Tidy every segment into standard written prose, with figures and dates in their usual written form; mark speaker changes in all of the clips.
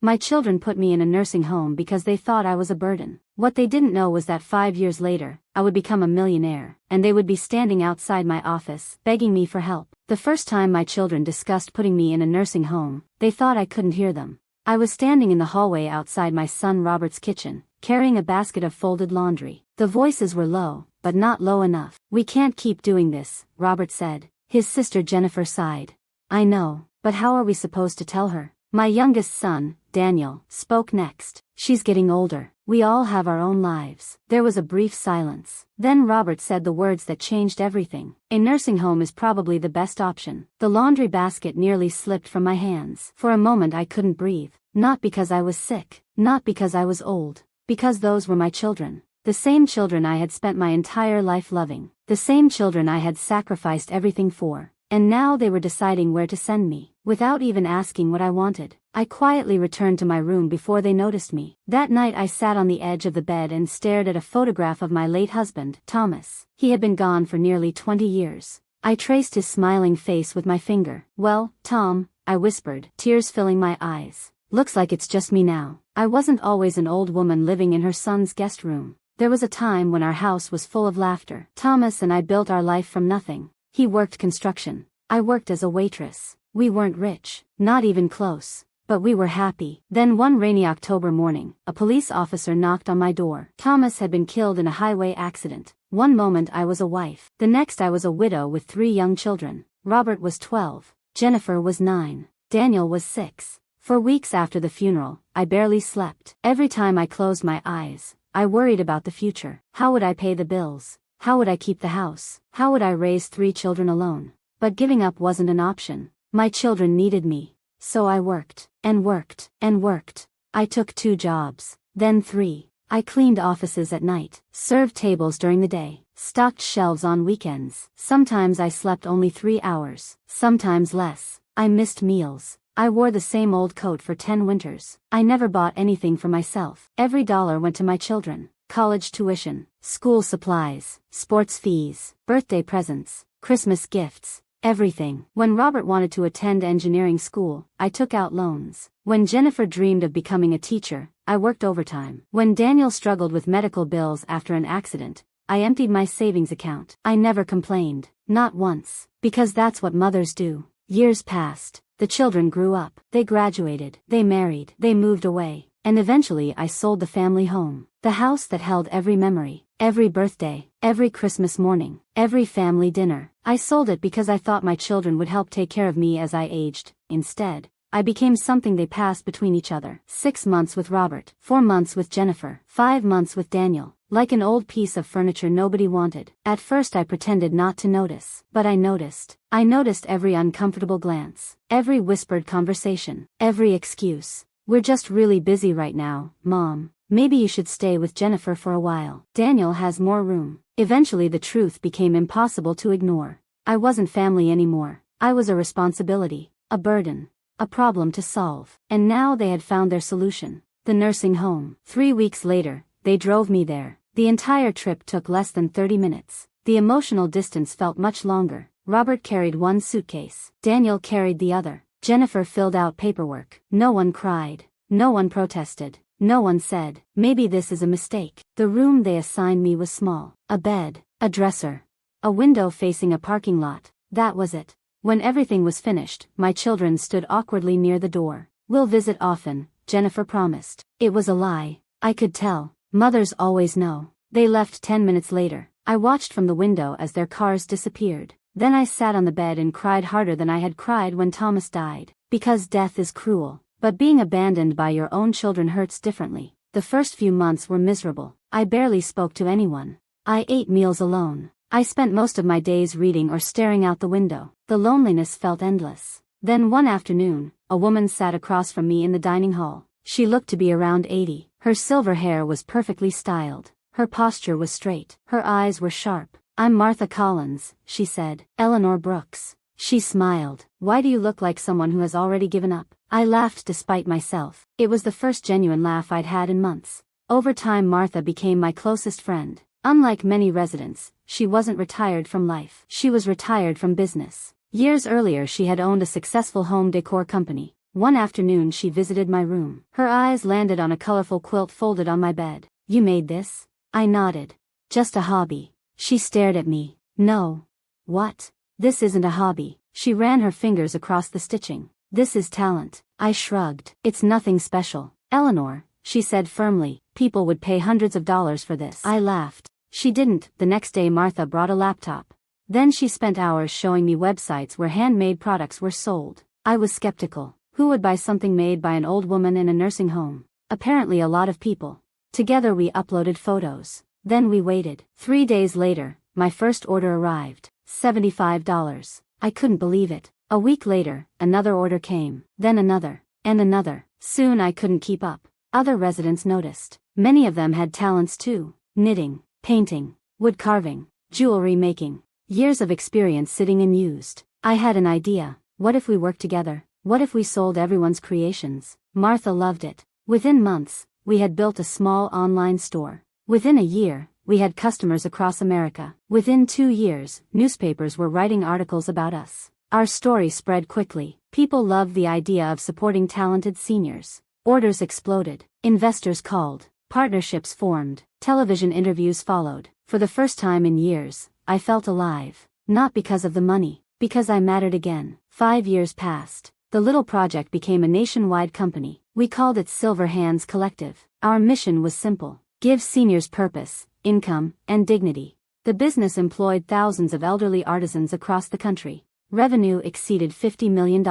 Speaker 1: My children put me in a nursing home because they thought I was a burden. What they didn't know was that 5 years later, I would become a millionaire, and they would be standing outside my office, begging me for help. The first time my children discussed putting me in a nursing home, they thought I couldn't hear them. I was standing in the hallway outside my son Robert's kitchen, carrying a basket of folded laundry. The voices were low, but not low enough. "We can't keep doing this," Robert said. His sister Jennifer sighed. "I know, but how are we supposed to tell her?" My youngest son, Daniel, spoke next. "She's getting older. We all have our own lives." There was a brief silence. Then Robert said the words that changed everything. "A nursing home is probably the best option." The laundry basket nearly slipped from my hands. For a moment I couldn't breathe. Not because I was sick, not because I was old, because those were my children. The same children I had spent my entire life loving. The same children I had sacrificed everything for. And now they were deciding where to send me, without even asking what I wanted. I quietly returned to my room before they noticed me. That night I sat on the edge of the bed and stared at a photograph of my late husband, Thomas. He had been gone for nearly 20 years. I traced his smiling face with my finger. "Well, Tom," I whispered, tears filling my eyes. "Looks like it's just me now." I wasn't always an old woman living in her son's guest room. There was a time when our house was full of laughter. Thomas and I built our life from nothing. He worked construction. I worked as a waitress. We weren't rich, not even close, but we were happy. Then one rainy October morning, a police officer knocked on my door. Thomas had been killed in a highway accident. One moment I was a wife. The next I was a widow with 3 young children. Robert was 12. Jennifer was 9. Daniel was 6. For weeks after the funeral, I barely slept. Every time I closed my eyes, I worried about the future. How would I pay the bills? How would I keep the house? How would I raise 3 children alone? But giving up wasn't an option. My children needed me. So I worked, and worked, and worked. I took 2 jobs, then 3. I cleaned offices at night, served tables during the day, stocked shelves on weekends. Sometimes I slept only 3 hours, sometimes less. I missed meals. I wore the same old coat for 10 winters. I never bought anything for myself. Every dollar went to my children. College tuition, school supplies, sports fees, birthday presents, Christmas gifts, everything. When Robert wanted to attend engineering school, I took out loans. When Jennifer dreamed of becoming a teacher, I worked overtime. When Daniel struggled with medical bills after an accident, I emptied my savings account. I never complained, not once, because that's what mothers do. Years passed. The children grew up. They graduated. They married. They moved away. And eventually I sold the family home. The house that held every memory, every birthday, every Christmas morning, every family dinner. I sold it because I thought my children would help take care of me as I aged. Instead, I became something they passed between each other. 6 months with Robert, 4 months with Jennifer, 5 months with Daniel. Like an old piece of furniture nobody wanted. At first I pretended not to notice. But I noticed. I noticed every uncomfortable glance, every whispered conversation, every excuse. "We're just really busy right now, Mom. Maybe you should stay with Jennifer for a while. Daniel has more room." Eventually the truth became impossible to ignore. I wasn't family anymore. I was a responsibility, a burden, a problem to solve. And now they had found their solution. The nursing home. 3 weeks later, they drove me there. The entire trip took less than 30 minutes. The emotional distance felt much longer. Robert carried one suitcase. Daniel carried the other. Jennifer filled out paperwork. No one cried. No one protested. No one said, "Maybe this is a mistake." The room they assigned me was small. A bed, a dresser, a window facing a parking lot. That was it. When everything was finished, my children stood awkwardly near the door. "We'll visit often," Jennifer promised. It was a lie. I could tell. Mothers always know. They left 10 minutes later. I watched from the window as their cars disappeared. Then I sat on the bed and cried harder than I had cried when Thomas died. Because death is cruel. But being abandoned by your own children hurts differently. The first few months were miserable. I barely spoke to anyone. I ate meals alone. I spent most of my days reading or staring out the window. The loneliness felt endless. Then one afternoon, a woman sat across from me in the dining hall. She looked to be around 80. Her silver hair was perfectly styled. Her posture was straight. Her eyes were sharp. "I'm Martha Collins," she said. "Eleanor Brooks." She smiled. "Why do you look like someone who has already given up?" I laughed despite myself. It was the first genuine laugh I'd had in months. Over time Martha became my closest friend. Unlike many residents, she wasn't retired from life. She was retired from business. Years earlier she had owned a successful home decor company. One afternoon she visited my room. Her eyes landed on a colorful quilt folded on my bed. "You made this?" I nodded. "Just a hobby." She stared at me. "No." "What?" "This isn't a hobby." She ran her fingers across the stitching. "This is talent." I shrugged. "It's nothing special." "Eleanor," she said firmly, "people would pay hundreds of dollars for this." I laughed. She didn't. The next day Martha brought a laptop. Then she spent hours showing me websites where handmade products were sold. I was skeptical. Who would buy something made by an old woman in a nursing home? Apparently a lot of people. Together we uploaded photos. Then we waited. 3 days later, my first order arrived. $75. I couldn't believe it. A week later, another order came. Then another. And another. Soon I couldn't keep up. Other residents noticed. Many of them had talents too. Knitting, painting, wood carving, jewelry making. Years of experience sitting unused. I had an idea. What if we worked together? What if we sold everyone's creations? Martha loved it. Within months, we had built a small online store. Within a year, we had customers across America. Within 2 years, newspapers were writing articles about us. Our story spread quickly. People loved the idea of supporting talented seniors. Orders exploded. Investors called. Partnerships formed. Television interviews followed. For the first time in years, I felt alive. Not because of the money, because I mattered again. 5 years passed. The little project became a nationwide company. We called it Silver Hands Collective. Our mission was simple: give seniors purpose, income, and dignity. The business employed thousands of elderly artisans across the country. Revenue exceeded $50 million,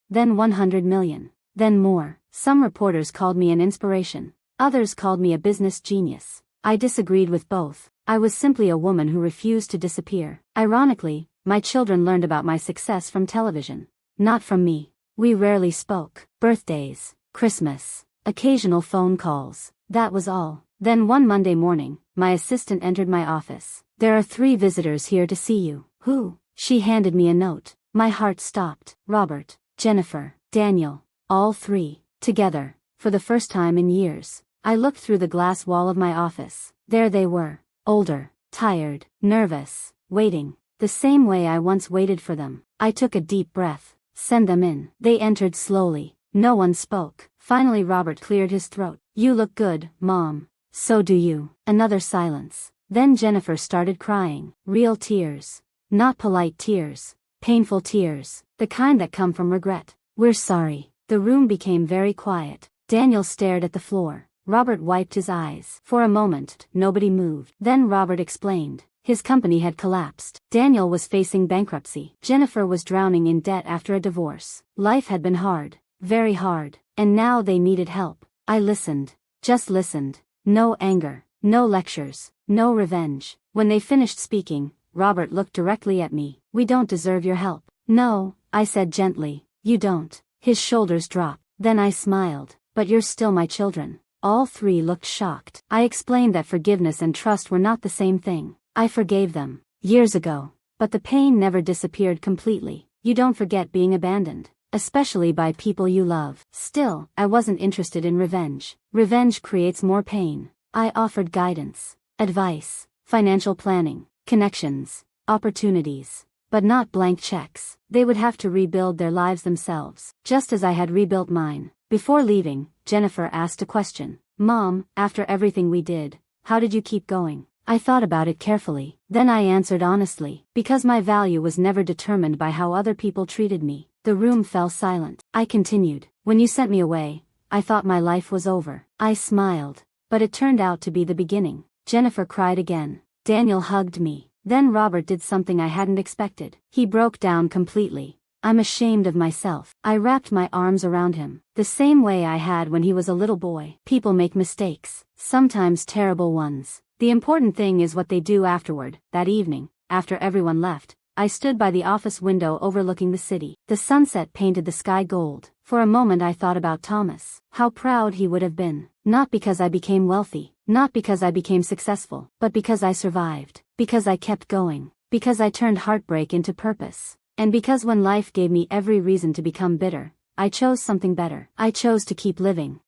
Speaker 1: then $100 million, then more. Some reporters called me an inspiration. Others called me a business genius. I disagreed with both. I was simply a woman who refused to disappear. Ironically, my children learned about my success from television. Not from me. We rarely spoke. Birthdays, Christmas, occasional phone calls. That was all. Then one Monday morning, my assistant entered my office. "There are 3 visitors here to see you." "Who?" She handed me a note. My heart stopped. Robert, Jennifer, Daniel, all 3, together, for the first time in years. I looked through the glass wall of my office. There they were. Older, tired, nervous, waiting. The same way I once waited for them. I took a deep breath. "Send them in." They entered slowly. No one spoke. Finally Robert cleared his throat. "You look good, Mom." "So do you." Another silence. Then Jennifer started crying. Real tears. Not polite tears. Painful tears. The kind that come from regret. "We're sorry." The room became very quiet. Daniel stared at the floor. Robert wiped his eyes. For a moment, nobody moved. Then Robert explained. His company had collapsed. Daniel was facing bankruptcy. Jennifer was drowning in debt after a divorce. Life had been hard. Very hard. And now they needed help. I listened. Just listened. No anger. No lectures. No revenge. When they finished speaking, Robert looked directly at me. "We don't deserve your help." "No," I said gently. "You don't." His shoulders dropped. Then I smiled. "But you're still my children." All 3 looked shocked. I explained that forgiveness and trust were not the same thing. I forgave them. Years ago. But the pain never disappeared completely. You don't forget being abandoned. Especially by people you love. Still, I wasn't interested in revenge. Revenge creates more pain. I offered guidance, advice, financial planning, connections, opportunities. But not blank checks. They would have to rebuild their lives themselves, just as I had rebuilt mine. Before leaving, Jennifer asked a question. "Mom, after everything we did, how did you keep going?" I thought about it carefully. Then I answered honestly. Because my value was never determined by how other people treated me. The room fell silent. I continued. "When you sent me away, I thought my life was over." I smiled. But it turned out to be the beginning. Jennifer cried again. Daniel hugged me. Then Robert did something I hadn't expected. He broke down completely. "I'm ashamed of myself." I wrapped my arms around him. The same way I had when he was a little boy. People make mistakes. Sometimes terrible ones. The important thing is what they do afterward. That evening, after everyone left, I stood by the office window overlooking the city. The sunset painted the sky gold. For a moment I thought about Thomas. How proud he would have been. Not because I became wealthy. Not because I became successful. But because I survived. Because I kept going. Because I turned heartbreak into purpose. And because when life gave me every reason to become bitter, I chose something better. I chose to keep living.